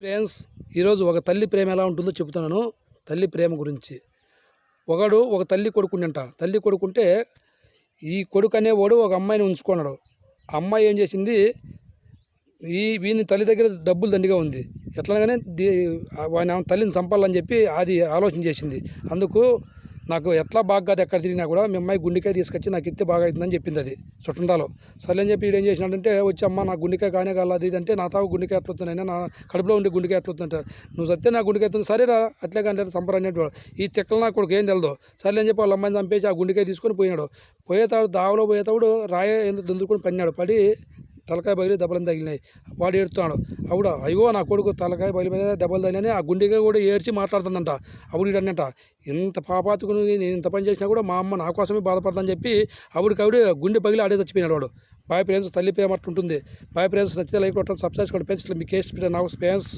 Friends, ఈరోజు ఒక తల్లి ప్రేమ ఎలా ఉంటుందో చెబుతున్నాను. తల్లి ప్రేమ గురించి. ఒక తల్లి కొడుకుండంట. తల్లి కొడుకుంటే ఈ కొడుకు అనేవాడు ఒక అమ్మాయిని ఉంచుకున్నాడు. అమ్మాయి ఏం చేసింది, వీని తల్లి దగ్గర డబ్బులు దండిగా ఉంది. ఎట్లాగానే వాని తల్లిని చంపాలని చెప్పి అది ఆలోచన చేసింది. అందుకు నాకు ఎట్లా బాగా కాదు, ఎక్కడ తిరిగినా కూడా మీ అమ్మాయి గుండెకాయ తీసుకొచ్చి నాకు ఇస్తే బాగా అవుతుందని చెప్పింది. అది చుట్టుండాలో సరే అని చెప్పి వీడు ఏం చేసినాడంటే, వచ్చి అమ్మ నా గుండెకాయ కానే కాలేదు ఇది అంటే, నా తావు గుండెకాయ ఎట్లొస్తున్నాయినా నా కడుపులో ఉండే గుండెకాయ ఎట్లొస్తుందంట. నువ్వు సత్తే నా గుండెకాయ అవుతుంది, సరేరా అట్లే కానీ సంపర అనేవాడు. ఈ తిక్కలు నా కొడుకు ఏం తెలదు. సరే అని చెప్పి వాళ్ళ అమ్మాయిని చంపేసి ఆ గుండెకాయ తీసుకొని పోయినాడు. దావలో పోయేతాడు రాయ ఎందుకు దుందుకొని పడినాడు. పడి తలకాయ బగిలి దెబ్బలు తగిలినాయి. వాడు ఏడుతున్నాడు. అప్పుడు అయ్యో నా కొడుకు తలకాయ బగిలి దెబ్బలు తగిలినాయి. ఆ గుండెకాయ కూడా ఏడ్చి మాట్లాడుతుందంట. అప్పుడు వీడు అన్నట, ఇంత పాపాతుకుని నేను ఇంత పని చేసినా కూడా మా అమ్మ నా కోసమే బాధపడదని చెప్పి అవిడికవిడే గుండె పగిలి ఆడే చచ్చిపోయినాడు వాడు. బాయ్ ఫ్రెండ్స్, తల్లి ప్రేమ అట్టుంటుంది. బాయ్ ఫ్రెండ్స్, నచ్చితే లైక్ కొట్టండి, సబ్స్క్రైబ్ చేసుకోండి ఫ్రెండ్స్. మీకు కేసు నాకు ఫ్రెండ్స్.